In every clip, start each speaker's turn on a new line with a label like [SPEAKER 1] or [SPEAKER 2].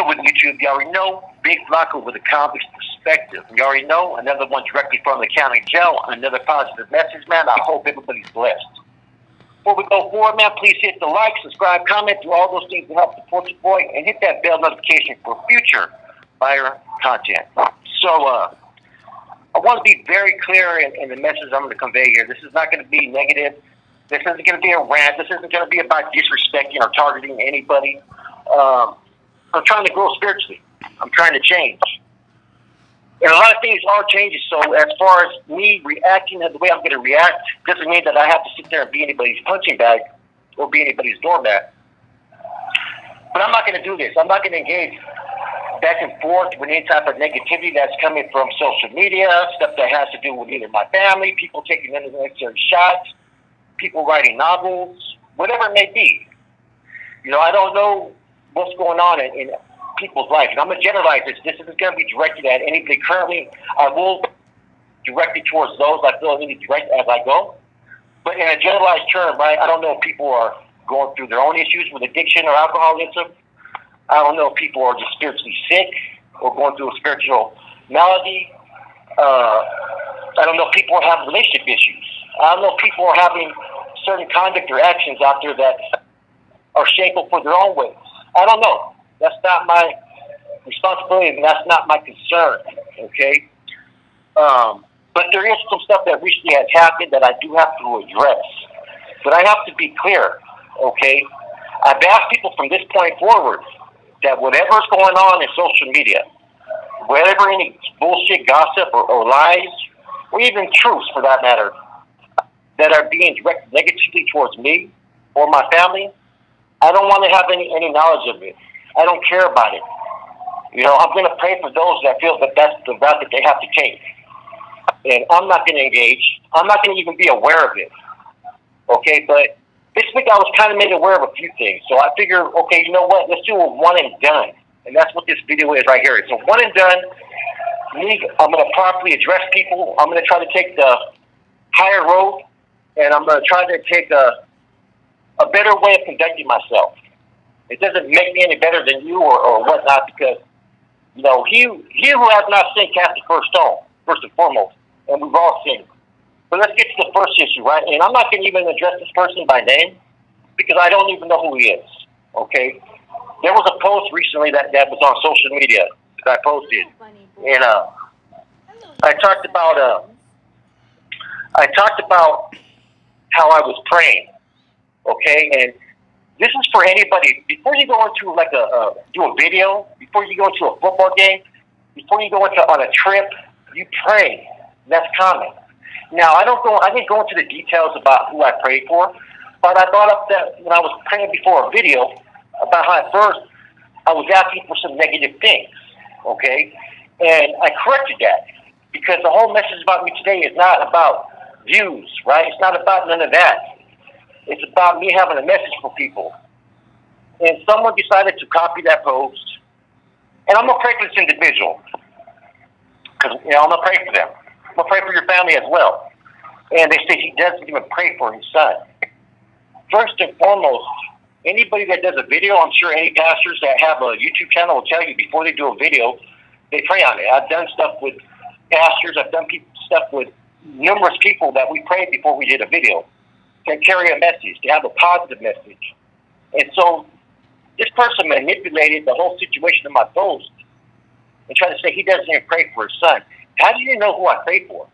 [SPEAKER 1] Flacco with YouTube. You already know. Big Flacco with a convict's perspective. You already know. Another one directly from the county jail. Another positive message, man. I hope everybody's blessed. Before we go forward, man, please hit the like, subscribe, comment, do all those things to help support your boy, and hit that bell notification for future fire content. So, I want to be very clear in the message I'm going to convey here. This is not going to be negative. This isn't going to be a rant. This isn't going to be about disrespecting or targeting anybody. I'm trying to grow spiritually. I'm trying to change. And a lot of things are changing. So as far as me reacting the way I'm going to react, doesn't mean that I have to sit there and be anybody's punching bag or be anybody's doormat. But I'm not going to do this. I'm not going to engage back and forth with any type of negativity that's coming from social media, stuff that has to do with either my family, people taking unnecessary shots, people writing novels, whatever it may be. You know, I don't know what's going on in people's life. And I'm going to generalize this. This isn't going to be directed at anybody currently. I will direct it towards those I feel need to direct as I go. But in a generalized term, right, I don't know if people are going through their own issues with addiction or alcoholism. I don't know if people are just spiritually sick or going through a spiritual malady. I don't know if people are having relationship issues. I don't know if people are having certain conduct or actions out there that are shameful for their own ways. I don't know. That's not my responsibility, and that's not my concern, okay? But there is some stuff that recently has happened that I do have to address. But I have to be clear, okay? I've asked people from this point forward that whatever's going on in social media, whatever any bullshit, gossip, or lies, or even truths for that matter, that are being directed negatively towards me or my family, I don't want to have any knowledge of it. I don't care about it. You know, I'm going to pray for those that feel that that's the route that they have to take. And I'm not going to engage. I'm not going to even be aware of it. Okay, but this week I was kind of made aware of a few things. So I figured, okay, you know what? Let's do a one and done. And that's what this video is right here. It's a one and done. I'm going to properly address people. I'm going to try to take the higher road. And I'm going to try to take a better way of conducting myself. It doesn't make me any better than you or whatnot, because, you know, he who has not sinned cast the first stone, first and foremost, and we've all sinned. But let's get to the first issue, right? And I'm not going to even address this person by name, because I don't even know who he is, okay? There was a post recently that was on social media that I posted, and I talked about how I was praying, okay? And this is for anybody. Before you go into like do a video, before you go into a football game, before you go on a trip, you pray. That's common. Now I didn't go into the details about who I prayed for, but I brought up that when I was praying before a video about how at first I was asking for some negative things, okay? And I corrected that, because the whole message about me today is not about views, right? It's not about none of that. It's about me having a message for people. And someone decided to copy that post. And I'm going to pray for this individual, because, you know, I'm going to pray for them. I'm going to pray for your family as well. And they say he doesn't even pray for his son. First and foremost, anybody that does a video, I'm sure any pastors that have a YouTube channel will tell you before they do a video, they pray on it. I've done stuff with pastors. I've done stuff with numerous people that we prayed before we did a video, to carry a message, to have a positive message. And so this person manipulated the whole situation of my post and tried to say he doesn't even pray for his son. How do you know who I pray for?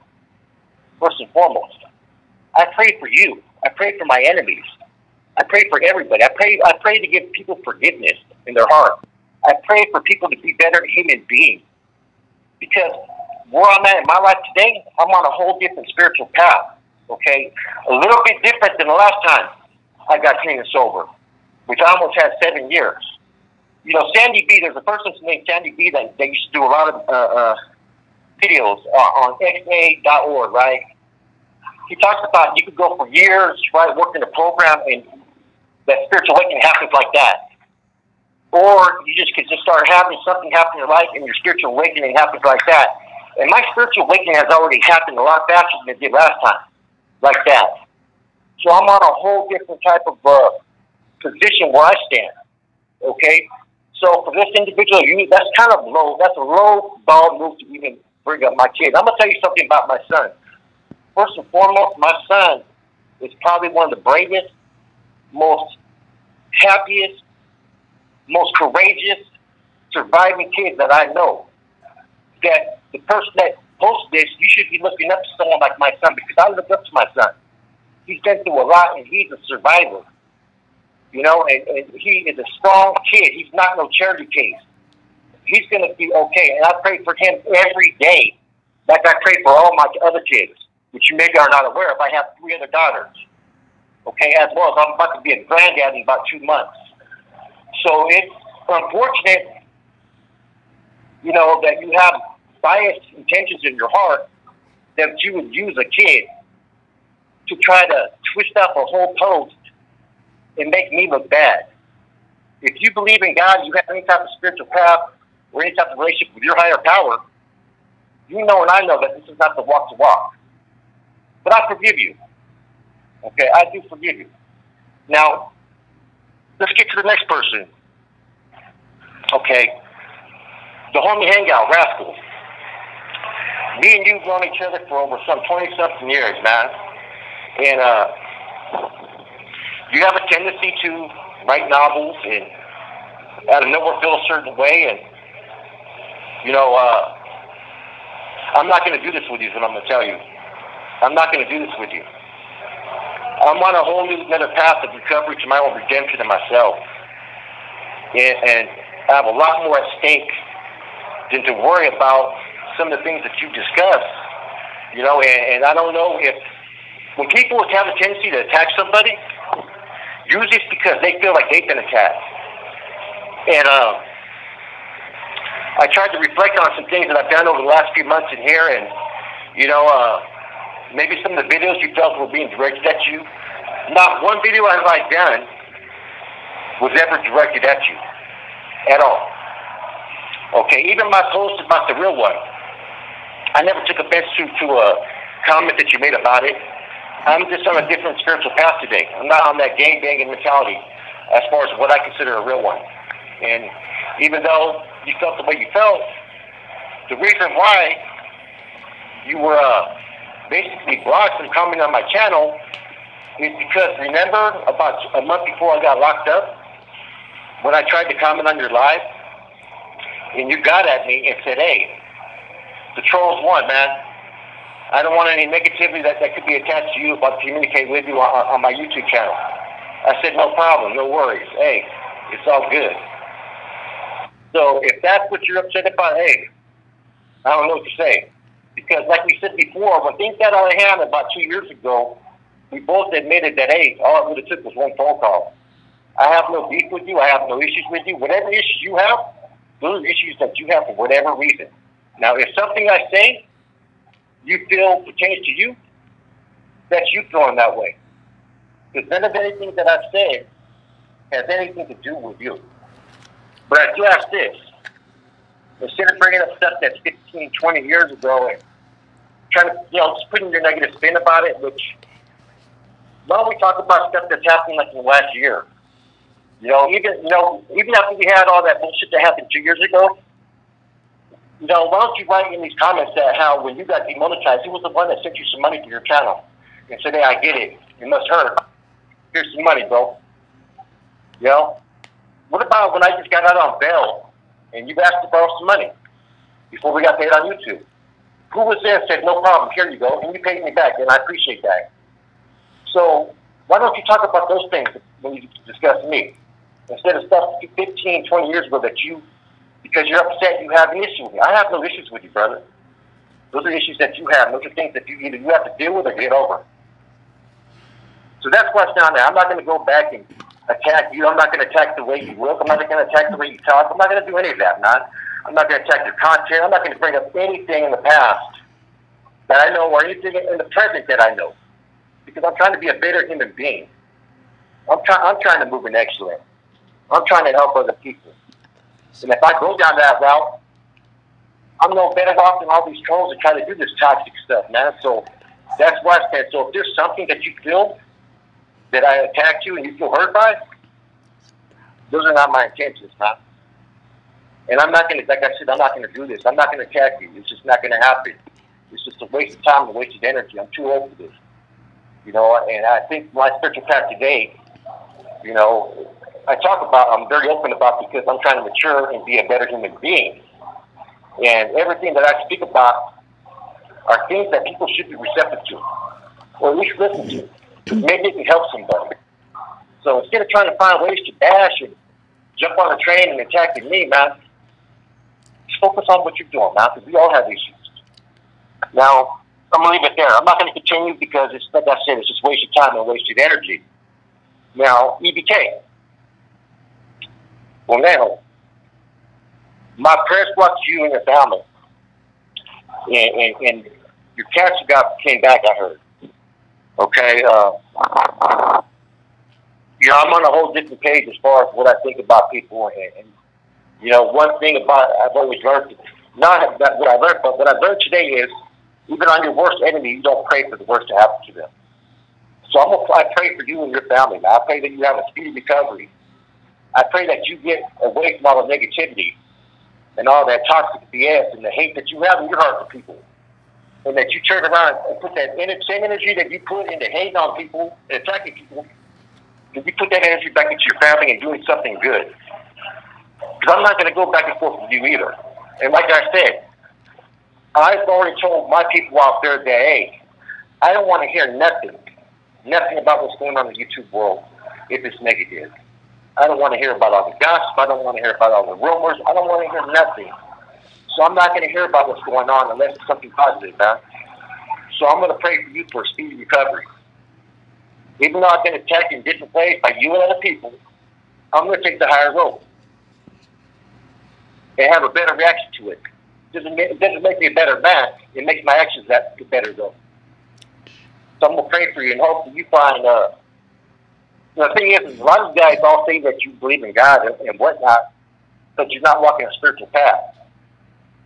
[SPEAKER 1] First and foremost, I pray for you. I pray for my enemies. I pray for everybody. I pray to give people forgiveness in their heart. I pray for people to be better human beings. Because where I'm at in my life today, I'm on a whole different spiritual path. Okay, a little bit different than the last time I got clean and sober, which I almost had 7 years. You know, Sandy B, there's a person named Sandy B that used to do a lot of videos on xa.org, right? He talks about you could go for years, right, working the program, and that spiritual awakening happens like that. Or you just could just start having something happen in your life, and your spiritual awakening happens like that. And my spiritual awakening has already happened a lot faster than it did last time. Like that. So I'm on a whole different type of position where I stand. Okay? So for this individual, that's kind of low. That's a low ball move to even bring up my kid. I'm gonna tell you something about my son. First and foremost, my son is probably one of the bravest, most happiest, most courageous, surviving kids that I know. That the person that posted this, you should be looking up to someone like my son, because I look up to my son. He's been through a lot, and he's a survivor. You know, and he is a strong kid. He's not no charity case. He's going to be okay. And I pray for him every day, like I pray for all my other kids, which you maybe are not aware of. I have 3 other daughters, okay, as well as I'm about to be a granddad in about 2 months. So it's unfortunate, you know, that you have biased intentions in your heart that you would use a kid to try to twist up a whole post and make me look bad. If you believe in God, you have any type of spiritual path or any type of relationship with your higher power, you know and I know that this is not the walk to walk. But I forgive you. Okay, I do forgive you. Now, let's get to the next person. Okay, the homie hangout, Rascal. Me and you've known each other for over some 20-something years, man. And, you have a tendency to write novels and out of nowhere feel a certain way, and you know, I'm not going to do this with you, is what I'm going to tell you. I'm not going to do this with you. I'm on a whole new another path of recovery to my own redemption and myself, and I have a lot more at stake than to worry about some of the things that you discussed. You know, and I don't know if when people have a tendency to attack somebody, usually it's because they feel like they've been attacked. And I tried to reflect on some things that I've done over the last few months in here, and, you know, maybe some of the videos you felt were being directed at you. Not one video have I done was ever directed at you at all. Okay, even my post about the real one, I never took offense to a comment that you made about it. I'm just on a different spiritual path today. I'm not on that gang-banging mentality as far as what I consider a real one. And even though you felt the way you felt, the reason why you were basically blocked from commenting on my channel is because, remember, about a month before I got locked up, when I tried to comment on your live, and you got at me and said, hey, the trolls won, man. I don't want any negativity that could be attached to you if I communicate with you on my YouTube channel. I said, no problem, no worries. Hey, it's all good. So if that's what you're upset about, hey, I don't know what to say. Because like we said before, when things got out of hand about 2 years ago, we both admitted that, hey, all it would have took was one phone call. I have no beef with you. I have no issues with you. Whatever issues you have, those are issues that you have for whatever reason. Now, if something I say you feel pertains to you, that's you feeling that way. Because none of anything that I've said has anything to do with you. But I do ask this. Instead of bringing up stuff that's 15, 20 years ago and trying to, you know, just putting your negative spin about it, which, why don't we talk about stuff that's happened like in the last year? Even after we had all that bullshit that happened 2 years ago, why don't you write in these comments that how when you got demonetized, he was the one that sent you some money to your channel and said, hey, I get it. It must hurt. Here's some money, bro. What about when I just got out on bail and you asked to borrow some money before we got paid on YouTube? Who was there and said, no problem, here you go, and you paid me back, and I appreciate that. So why don't you talk about those things when you discuss me? Instead of stuff 15, 20 years ago that you, because you're upset, you have an issue with me. I have no issues with you, brother. Those are issues that you have. Those are things that you either you have to deal with or get over. So that's what's down there. I'm not going to go back and attack you. I'm not going to attack the way you look. I'm not going to attack the way you talk. I'm not going to do any of that, man. I'm not going to attack your content. I'm not going to bring up anything in the past that I know or anything in the present that I know. Because I'm trying to be a better human being. I'm trying to move in excellence. I'm trying to help other people. And if I go down that route, I'm no better off than all these trolls that try to do this toxic stuff, man. So that's why I said, so if there's something that you feel that I attacked you and you feel hurt by, those are not my intentions, man. And I'm not going to, like I said, I'm not going to do this. I'm not going to attack you. It's just not going to happen. It's just a waste of time and a waste of energy. I'm too old for this. You know, and I think my spiritual path today, you know, I'm very open about because I'm trying to mature and be a better human being. And everything that I speak about are things that people should be receptive to, or at least listen to, because maybe it can help somebody. So instead of trying to find ways to bash and jump on a train and attacking me, man, just focus on what you're doing, man, because we all have issues. Now, I'm going to leave it there. I'm not going to continue because, it's like I said, it's just wasted time and wasted energy. Now, EBK. Well, now, my prayers go out to you and your family. And your cancer came back, I heard. Okay? You know, I'm on a whole different page as far as what I think about people. And you know, one thing I've always learned, not that what I learned, but what I learned today is, even on your worst enemy, you don't pray for the worst to happen to them. So I pray for you and your family, man. I pray that you have a speedy recovery. I pray that you get away from all the negativity and all that toxic BS and the hate that you have in your heart for people. And that you turn around and put that same energy that you put into hating on people and attacking people, and you put that energy back into your family and doing something good. Because I'm not going to go back and forth with you either. And like I said, I've already told my people out there that, hey, I don't want to hear nothing about what's going on in the YouTube world if it's negative. I don't want to hear about all the gossip. I don't want to hear about all the rumors. I don't want to hear nothing. So I'm not going to hear about what's going on unless it's something positive, man. So I'm going to pray for you for a speedy recovery. Even though I've been attacked in different ways by you and other people, I'm going to take the higher road and have a better reaction to it. It doesn't make me a better man. It makes my actions that better, though. So I'm going to pray for you and hopefully you find, the thing is a lot of guys all say that you believe in God and whatnot, but you're not walking a spiritual path.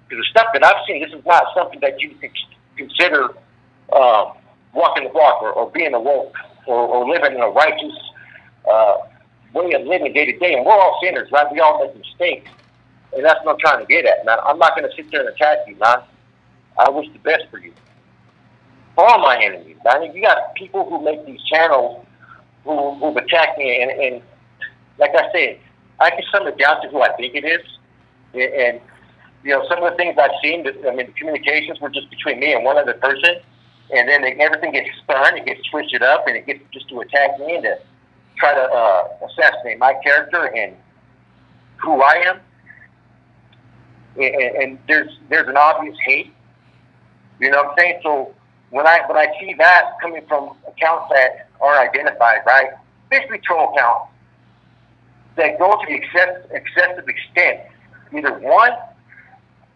[SPEAKER 1] Because the stuff that I've seen, this is not something that you consider walking the walk or being awoke or living in a righteous way of living day to day. And we're all sinners, right? We all make mistakes. And that's what I'm trying to get at, man. I'm not going to sit there and attack you, man. I wish the best for you. For all my enemies, man. You got people who make these channels who've attacked me. And like I said, I can sum it down to who I think it is. And you know, some of the things I've seen, the communications were just between me and one other person. And then everything gets spun, it gets twisted up, and it gets just to attack me and to try to assassinate my character and who I am. And there's an obvious hate, you know what I'm saying? So when I see that coming from accounts that are identified, right, basically troll accounts that go to the excessive extent, either one,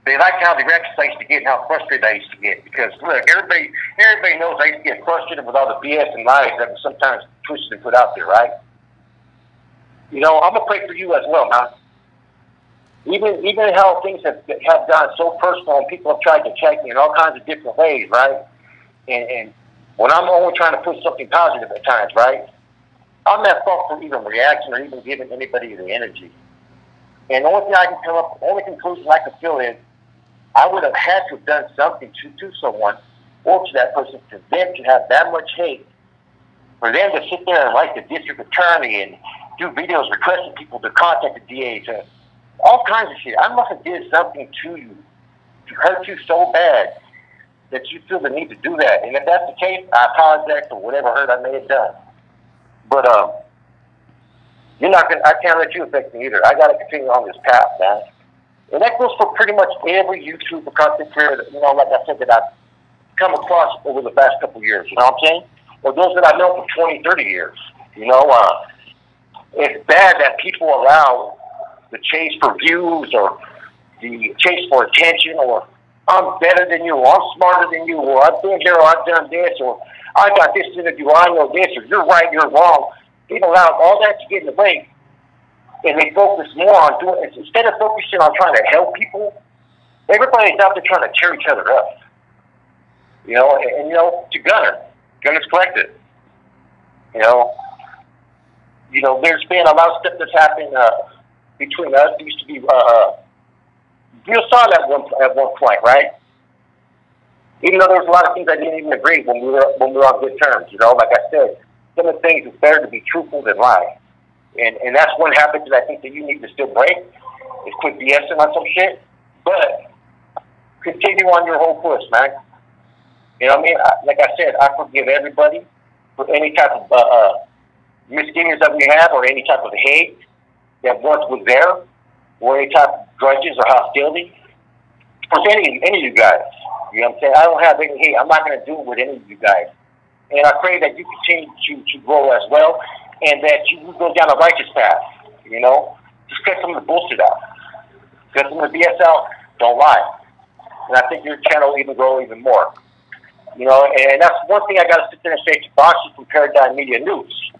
[SPEAKER 1] they like how the reactions I used to get and how frustrated I used to get. Because look, everybody knows I used to get frustrated with all the BS and lies that was sometimes twisted and put out there, right? You know, I'm gonna pray for you as well, man. Even how things have gone so personal and people have tried to attack me in all kinds of different ways, right? And when I'm only trying to put something positive at times, right? I'm at fault for even reacting or even giving anybody the energy. And the only thing I can come up, the only conclusion I can feel is I would have had to have done something to someone or to that person for them to have that much hate, for them to sit there and write the district attorney and do videos requesting people to contact the DA, to all kinds of shit. I must have did something to you to hurt you so bad that you feel the need to do that. And if that's the case, I apologize for whatever hurt I may have done. But you're not gonna. I can't let you affect me either. I got to continue on this path, man. And that goes for pretty much every YouTuber content creator that, you know, like I said, that I've come across over the past couple of years. You know what I'm saying? Or those that I've known for 20, 30 years. You know, it's bad that people allow the chase for views or the chase for attention, or I'm better than you, or I'm smarter than you, or I've been here, or I've done this, or I got this interview, I know this, or you're right, you're wrong. People allow all that to get in the way, and they focus more on doing it. Instead of focusing on trying to help people, everybody's out there trying to tear each other up. You know, and you know, to Gunner's Collective. You know, there's been a lot of stuff that's happened between us. There used to be You saw that at one point, right? Even though there was a lot of things I didn't even agree when we were on good terms. You know, like I said, some of the things it's better to be truthful than lie, and that's one habit that I think that you need to still break is quit BSing on some shit, but continue on your whole push, man. You know what I mean? Like I said, I forgive everybody for any type of misgivings that we have or any type of hate that once was there, or any type of grudges or hostility for any of you guys. You know what I'm saying? I don't have any hate. I'm not going to do it with any of you guys. And I pray that you continue to grow as well, and that you go down a righteous path. You know, just cut some of the bullshit out, cut some of the BS out. Don't lie, and I think your channel will even grow even more. You know, and that's one thing I got to sit there and say to Boxy from Paradigm Media News.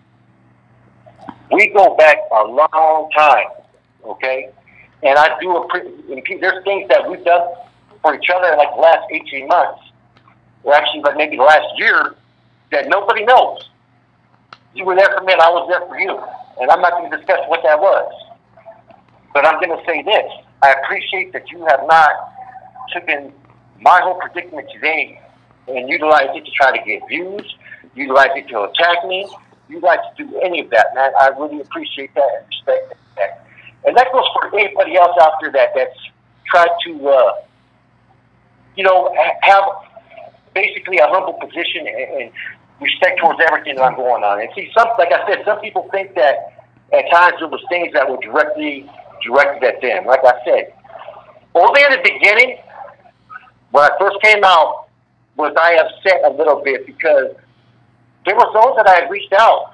[SPEAKER 1] We go back a long time, okay? And I do there's things that we've done for each other in like the last 18 months, or actually like maybe the last year, that nobody knows. You were there for me and I was there for you. And I'm not going to discuss what that was. But I'm going to say this. I appreciate that you have not taken my whole predicament today and utilized it to try to get views, utilized it to attack me. You guys do any of that, man. I really appreciate that and respect that. And that goes for anybody else out there that's tried to, you know, have basically a humble position and respect towards everything that I'm going on. And see, like I said, some people think that at times there was things that were directed at them. Like I said, only in the beginning, when I first came out, was I upset a little bit because there were those that I had reached out,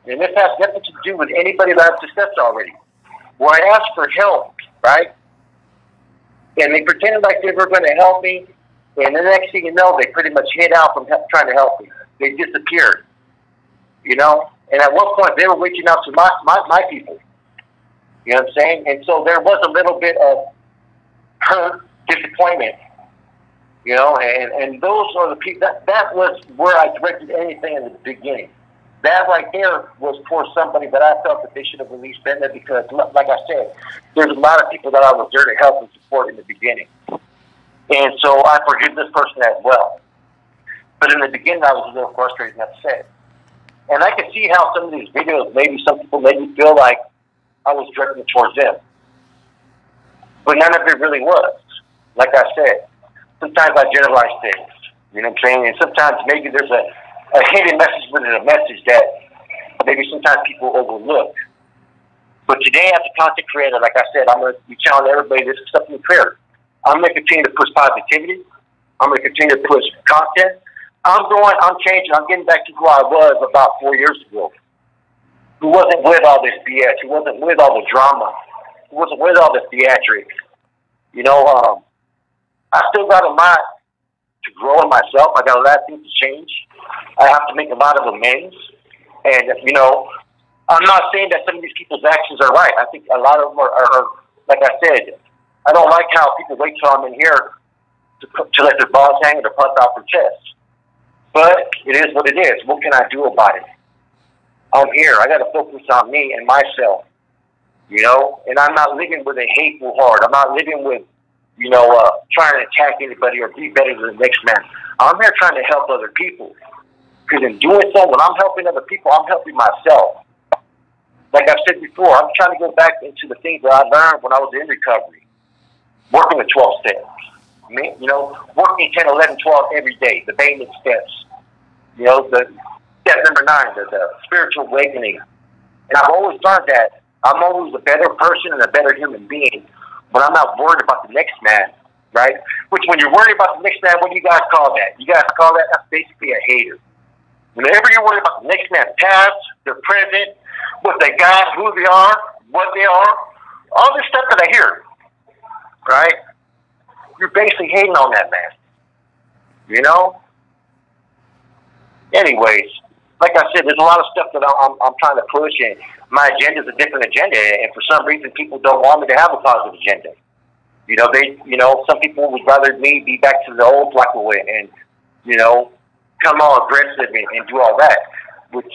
[SPEAKER 1] and this has nothing to do with anybody that I've discussed already, where I asked for help, right? And they pretended like they were going to help me, and the next thing you know, they pretty much hid out from trying to help me. They disappeared, you know? And at one point, they were reaching out to my people. You know what I'm saying? And so there was a little bit of hurt, disappointment, you know? And those are the people, that was where I directed anything in the beginning. That right there was for somebody that I felt that they should have at least been there because, like I said, there's a lot of people that I was there to help and support in the beginning. And so I forgive this person as well. But in the beginning, I was a little frustrated and upset. And I could see how some of these videos, maybe some people made me feel like I was directing towards them. But none of it really was. Like I said, sometimes I generalize things. You know what I'm saying? And sometimes maybe there's a hidden message within a message that maybe sometimes people overlook. But today, as a content creator, like I said, I'm going to be telling everybody this is something clear. I'm going to continue to push positivity. I'm going to continue to push content. I'm changing. I'm getting back to who I was about 4 years ago. Who wasn't with all this BS. Who wasn't with all the drama. Who wasn't with all the theatrics. You know, I still got a lot to grow in myself. I got a lot of things to change. I have to make a lot of amends. And, you know, I'm not saying that some of these people's actions are right. I think a lot of them are like I said, I don't like how people wait till I'm in here to let their balls hang or to puff out their chest. But it is what it is. What can I do about it? I'm here. I got to focus on me and myself, you know? And I'm not living with a hateful heart. I'm not living with, you know, trying to attack anybody or be better than the next man. I'm here trying to help other people. Because in doing so, when I'm helping other people, I'm helping myself. Like I've said before, I'm trying to go back into the things that I learned when I was in recovery. Working the 12 steps. You know, working 10, 11, 12 every day. The maintenance steps. You know, the step number 9, the spiritual awakening. And I've always learned that I'm always a better person and a better human being when I'm not worried about the next man, right? Which when you're worried about the next man, what do you guys call that? You guys call that, that's basically a hater. Whenever you're worried about the next man's past, their present, what they got, who they are, what they are, all this stuff that I hear, right? You're basically hating on that man, you know? Anyways, like I said, there's a lot of stuff that I'm trying to push, and my agenda is a different agenda, and for some reason, people don't want me to have a positive agenda. You know, some people would rather me be back to the old Flacco way and, you know, come all aggressive and do all that, which,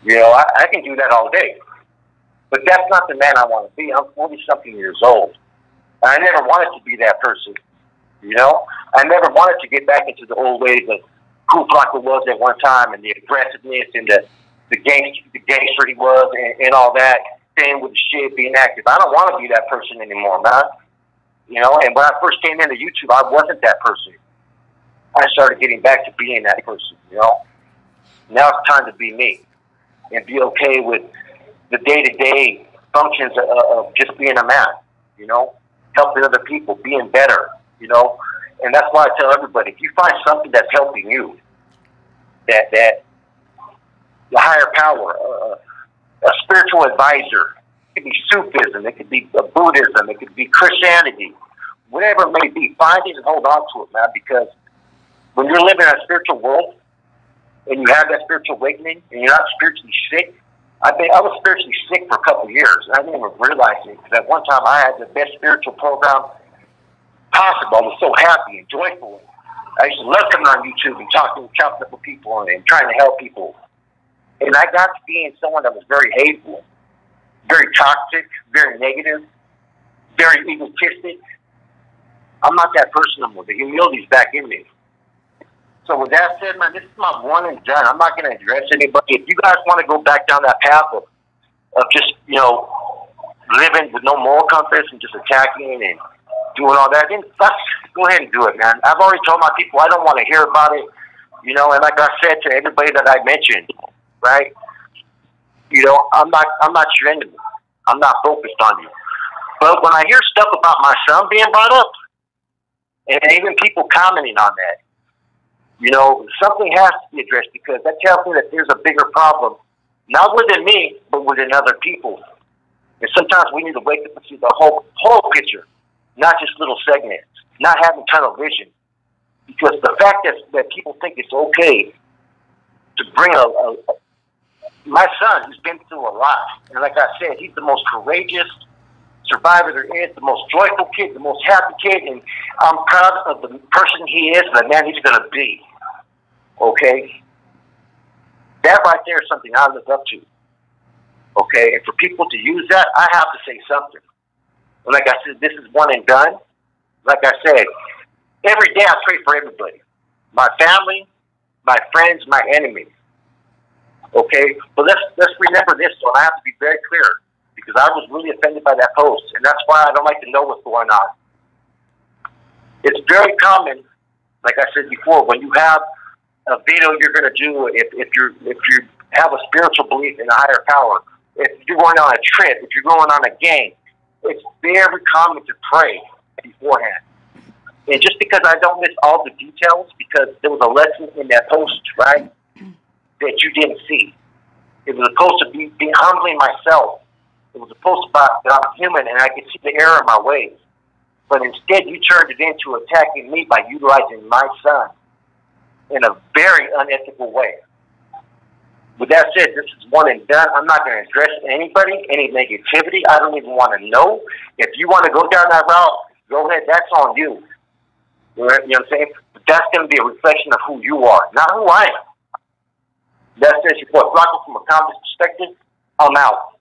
[SPEAKER 1] you know, I can do that all day. But that's not the man I want to be. I'm 40-something years old. I never wanted to be that person, you know? I never wanted to get back into the old ways of who Flacco was at one time and the aggressiveness and the gangster he was and all that, staying with the shit, being active. I don't want to be that person anymore, man. You know, and when I first came into YouTube, I wasn't that person. I started getting back to being that person, you know? Now it's time to be me and be okay with the day-to-day functions of just being a man, you know? Helping other people, being better, you know? And that's why I tell everybody, if you find something that's helping you, that the higher power, a spiritual advisor, it could be Sufism, it could be Buddhism, it could be Christianity, whatever it may be, find it and hold on to it, man, because when you're living in a spiritual world and you have that spiritual awakening and you're not spiritually sick, I was spiritually sick for a couple of years, and I didn't even realize it, because at one time I had the best spiritual program possible. I was so happy and joyful. I used to love coming on YouTube and talking to people and trying to help people. And I got to being someone that was very hateful, very toxic, very negative, very egotistic. I'm not that person anymore. The humility's back in me. So with that said, man, this is my one and done. I'm not going to address anybody. If you guys want to go back down that path of just, you know, living with no moral compass and just attacking and doing all that, then go ahead and do it, man. I've already told my people I don't want to hear about it, you know, and like I said to everybody that I mentioned, right? You know, I'm not your enemy. I'm not focused on you. But when I hear stuff about my son being brought up, and even people commenting on that, you know, something has to be addressed, because that tells me that there's a bigger problem, not within me, but within other people. And sometimes we need to wake up and see the whole picture, not just little segments, not having tunnel vision. Because the fact that people think it's okay to bring my son, who's been through a lot, and like I said, he's the most courageous survivor there is, the most joyful kid, the most happy kid, and I'm proud of the person he is and the man he's going to be. Okay? That right there is something I look up to. Okay? And for people to use that, I have to say something. And like I said, this is one and done. Like I said, every day I pray for everybody. My family, my friends, my enemies. Okay? But let's remember this one. I have to be very clear, because I was really offended by that post, and that's why I don't like to know what's going on. It's very common, like I said before, when you have a video you're going to do, if you have a spiritual belief in a higher power, if you're going on a trip, if you're going on a game, it's very common to pray beforehand. And just because I don't miss all the details, because there was a lesson in that post, right, that you didn't see. It was supposed to be humbling myself. It was supposed to be that I'm human and I can see the error in my ways. But instead, you turned it into attacking me by utilizing my son in a very unethical way. With that said, this is one and done. I'm not going to address anybody, any negativity. I don't even want to know. If you want to go down that route, go ahead. That's on you. You know what I'm saying? But that's going to be a reflection of who you are, not who I am. That says your boy Flacco from a comics perspective. I'm out.